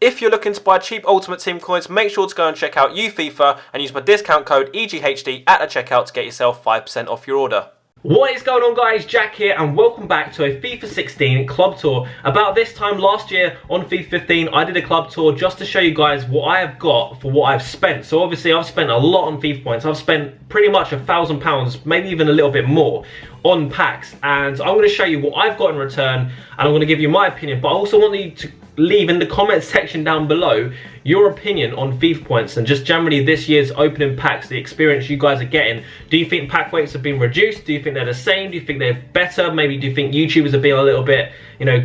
If you're looking to buy cheap Ultimate Team coins, make sure to go and check out FIFA and use my discount code EGHD at the checkout to get yourself 5% off your order. What is going on, guys? Jack here, and welcome back to a FIFA 16 club tour. About this time last year on FIFA 15, I did a club tour just to show you guys what I have got for what I've spent. So obviously I've spent a lot on FIFA points. I've spent pretty much £1,000, maybe even a little bit more on packs, and I'm going to show you what I've got in return, and I'm going to give you my opinion. But I also want you to leave in the comments section down below your opinion on FIFA points and just generally this year's opening packs, the experience you guys are getting. Do you think pack weights have been reduced? Do you think they're the same? Do you think they're better? Maybe do you think YouTubers have been a little bit,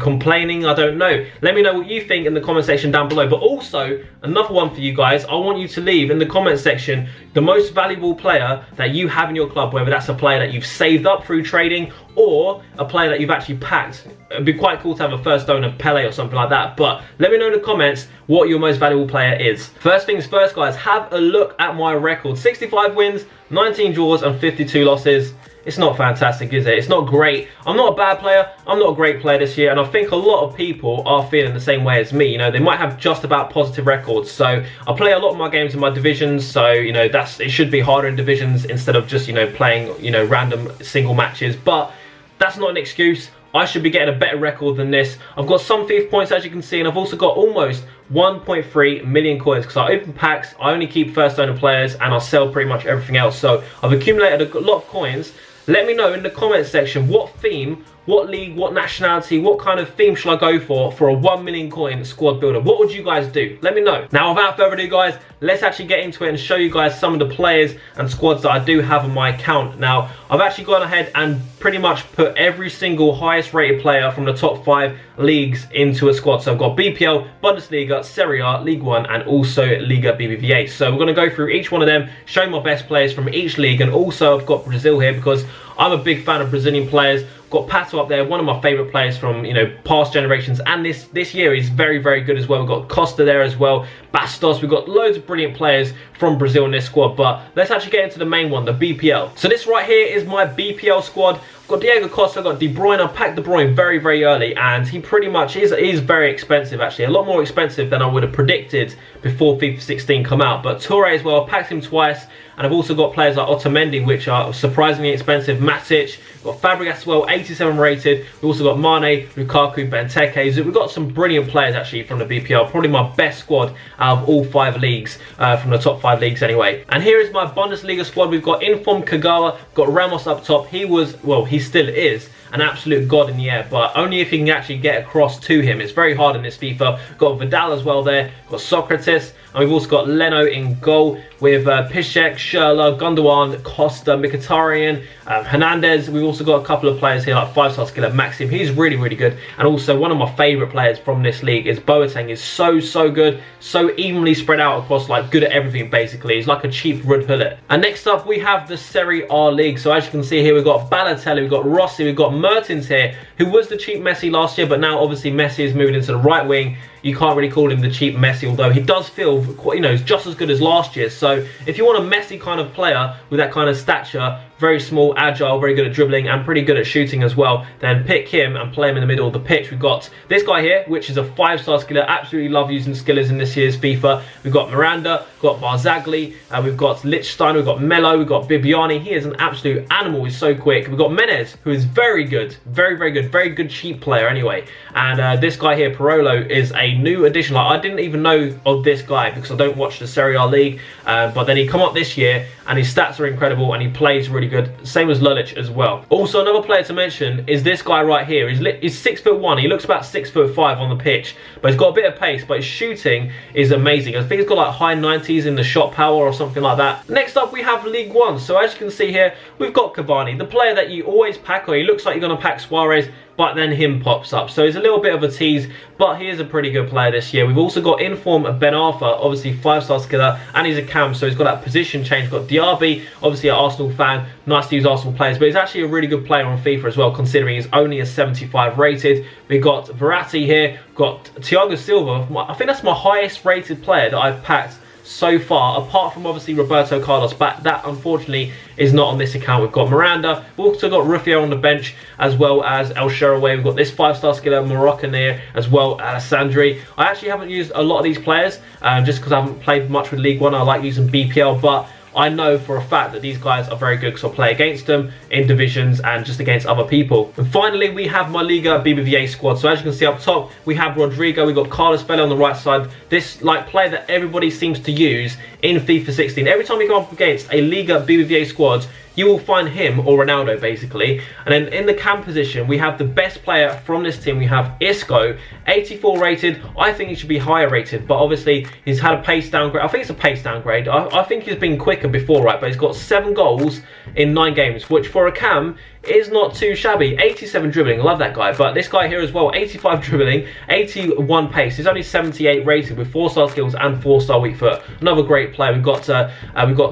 complaining? I don't know. Let me know what you think in the comment section down below. But also, another one for you guys, I want you to leave in the comment section the most valuable player that you have in your club, whether that's a player that you've saved up through trading or a player that you've actually packed. It'd be quite cool to have a first owner Pele or something like that. But let me know in the comments what your most valuable player is. First things first, guys, have a look at my record. 65 wins, 19 draws and 52 losses. It's not fantastic, is it? It's not great. I'm not a bad player. I'm not a great player this year, and I think a lot of people are feeling the same way as me. They might have just about positive records. So I play a lot of my games in my divisions, so it should be harder in divisions instead of just playing random single matches. But that's not an excuse. I should be getting a better record than this. I've got some FIFA points, as you can see, and I've also got almost 1.3 million coins because I open packs, I only keep first owner players, and I sell pretty much everything else. So I've accumulated a lot of coins. Let me know in the comment section what theme, what league, what nationality, what kind of theme should I go for a 1 million coin squad builder. What would you guys do? Let me know. Now, without further ado, guys, let's actually get into it and show you guys some of the players and squads that I do have on my account. Now, I've actually gone ahead and pretty much put every single highest rated player from the top 5 leagues into a squad. So I've got BPL, Bundesliga, Serie A, League 1 and also Liga BBVA. So we're going to go through each one of them, show my best players from each league, and also I've got Brazil here because I'm a big fan of Brazilian players. Got Pato up there, one of my favourite players from past generations, and this year he's very, very good as well. We've got Costa there as well, Bastos. We've got loads of brilliant players from Brazil in this squad. But let's actually get into the main one, the BPL. So this right here is my BPL squad. I've got Diego Costa, I've got De Bruyne. I packed De Bruyne very, very early, and he pretty much is very expensive, actually. A lot more expensive than I would have predicted before FIFA 16 come out. But Toure as well, packed him twice. And I've also got players like Otamendi, which are surprisingly expensive. Matic, we've got Fabregas as well, 87 rated. We've also got Mane, Lukaku, Benteke. We've got some brilliant players actually from the BPL. Probably my best squad out of all 5 leagues, from the top 5 leagues anyway. And here is my Bundesliga squad. We've got Inform Kagawa, got Ramos up top. He still is an absolute god in the air, but only if you can actually get across to him. It's very hard in this FIFA. Got Vidal as well there, got Socrates, and we've also got Leno in goal with Piszczek, Schürrle, Gundogan, Costa, Mkhitaryan, Hernandez. We've also got a couple of players here like 5-star skiller Maxim. He's really, really good. And also one of my favourite players from this league is Boateng. Is so good, so evenly spread out across, like good at everything basically. He's like a cheap Ruud Gullit. And next up we have the Serie A league. So as you can see here, we've got Balotelli, we've got Rossi, we've got Mertens here, who was the cheap Messi last year, but now obviously Messi is moving into the right wing. You can't really call him the cheap Messi, although he does feel quite, just as good as last year. So if you want a Messi kind of player with that kind of stature, very small, agile, very good at dribbling and pretty good at shooting as well, then pick him and play him in the middle of the pitch. We've got this guy here, which is a 5-star skiller. Absolutely love using skillers in this year's FIFA. We've got Miranda, we've got Barzagli, we've got Lichtsteiner, we've got Melo, we've got Bibiani. He is an absolute animal. He's so quick. We've got Menez, who is very good, very good cheap player anyway. And this guy here, Parolo, is a new addition. Like, I didn't even know of this guy because I don't watch the Serie A league, but then he come up this year and his stats are incredible and he plays really good. Same as Lulic as well. Also, another player to mention is this guy right here. He's 6'1". He looks about 6'5" on the pitch, but he's got a bit of pace, but his shooting is amazing. I think he's got like high 90s in the shot power or something like that. Next up we have League 1. So as you can see here, we've got Cavani, the player that you always pack, or he looks like you're going to pack Suarez, but then him pops up. So he's a little bit of a tease, but he is a pretty good player this year. We've also got Inform Ben Arfa, obviously 5-star skiller, and he's a cam, so he's got that position change. We've got Diaby, obviously an Arsenal fan, nice to use Arsenal players, but he's actually a really good player on FIFA as well, considering he's only a 75 rated. We've got Verratti here, we've got Thiago Silva. I think that's my highest rated player that I've packed so far, apart from obviously Roberto Carlos, but that unfortunately is not on this account. We've got Miranda, we've also got Rufio on the bench, as well as El Shaarawy. We've got this 5-star skiller Moroccaner, as well as Sandri. I actually haven't used a lot of these players, just because I haven't played much with League One. I like using BPL, but I know for a fact that these guys are very good because I play against them in divisions and just against other people. And finally, we have my Liga BBVA squad. So as you can see up top, we have Rodrigo, we've got Carlos Vela on the right side. This player that everybody seems to use in FIFA 16. Every time you go up against a Liga BBVA squad, you will find him or Ronaldo basically. And then in the cam position, we have the best player from this team. We have Isco, 84 rated. I think he should be higher rated, but obviously he's had a pace downgrade. I think it's a pace downgrade. I think he's been quicker before, right? But he's got 7 goals in 9 games, which for a cam is not too shabby. 87 dribbling, love that guy. But this guy here as well, 85 dribbling, 81 pace. He's only 78 rated with 4-star skills and 4-star weak foot. Another great player. We've got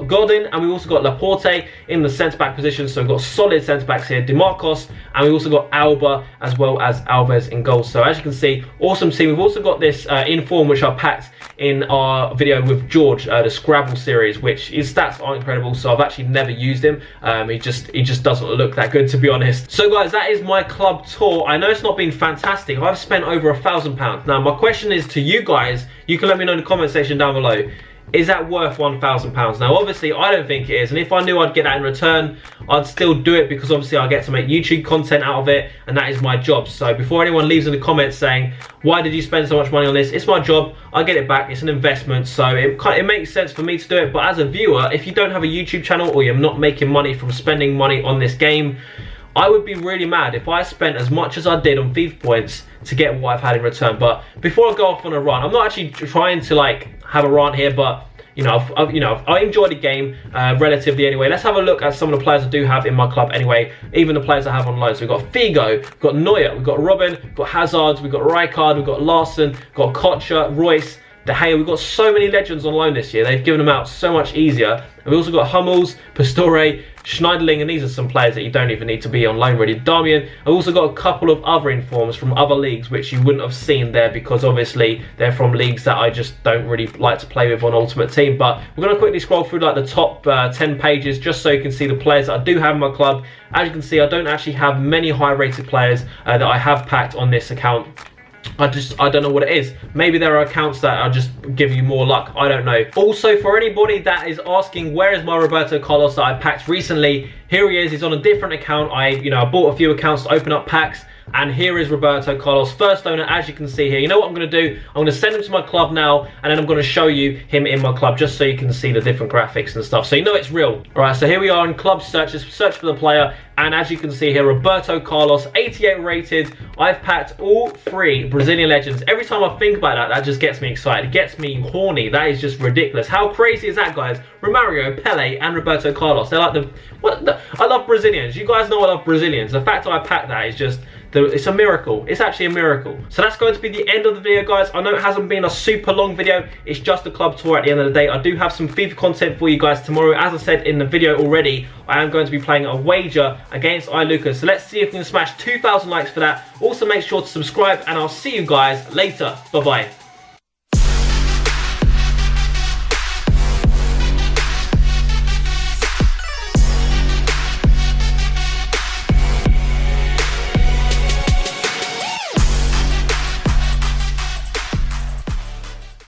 Godin, and we've also got Laporte in the centre-back position. So we've got solid centre-backs here. DeMarcos, and we've also got Alba as well as Alves in goal. So as you can see, awesome team. We've also got this inform, which I packed in our video with George, the Scrabble series, which his stats aren't incredible, so I've actually never used him. He just doesn't look that good, to be honest. So guys, that is my club tour. I know it's not been fantastic. I've spent over £1,000. Now my question is to you guys, you can let me know in the comment section down below, is that worth £1,000? Now obviously I don't think it is, and if I knew I'd get that in return, I'd still do it, because obviously I get to make YouTube content out of it, and that is my job. So before anyone leaves in the comments saying, why did you spend so much money on this? It's my job, I get it back, it's an investment, so it makes sense for me to do it. But as a viewer, if you don't have a YouTube channel or you're not making money from spending money on this game, I would be really mad if I spent as much as I did on FIFA points to get what I've had in return. But before I go off on a rant, I'm not actually trying to have a rant here, but I enjoy the game relatively anyway. Let's have a look at some of the players I do have in my club anyway, even the players I have on loan. So we've got Figo, we've got Neuer, we've got Robin, we've got Hazard, we've got Rijkaard, we've got Larson, we've got Kocher, Royce, De Gea. We've got so many legends on loan this year. They've given them out so much easier. And we've also got Hummels, Pastore, Schneiderlin, and these are some players that you don't even need to be on loan really. Darmian. I've also got a couple of other informs from other leagues which you wouldn't have seen there, because obviously they're from leagues that I just don't really like to play with on Ultimate Team. But we're going to quickly scroll through the top 10 pages just so you can see the players that I do have in my club. As you can see, I don't actually have many high rated players that I have packed on this account. I don't know what it is. Maybe there are accounts that are just give you more luck. I don't know. Also, for anybody that is asking, where is my Roberto Carlos that I packed recently? Here he is. He's on a different account. I bought a few accounts to open up packs. And here is Roberto Carlos, first owner, as you can see here. You know what I'm going to do? I'm going to send him to my club now, and then I'm going to show you him in my club, just so you can see the different graphics and stuff, so you know it's real. Alright, so here we are in club search. Just search for the player, and as you can see here, Roberto Carlos, 88 rated. I've packed all 3 Brazilian legends. Every time I think about that, that just gets me excited. It gets me horny. That is just ridiculous. How crazy is that, guys? Romario, Pele, and Roberto Carlos. They're like I love Brazilians. You guys know I love Brazilians. The fact that I packed that is just... it's a miracle. It's actually a miracle. So that's going to be the end of the video, guys. I know it hasn't been a super long video. It's just a club tour at the end of the day. I do have some FIFA content for you guys tomorrow. As I said in the video already, I am going to be playing a wager against iLucas. So let's see if we can smash 2,000 likes for that. Also, make sure to subscribe, and I'll see you guys later. Bye-bye.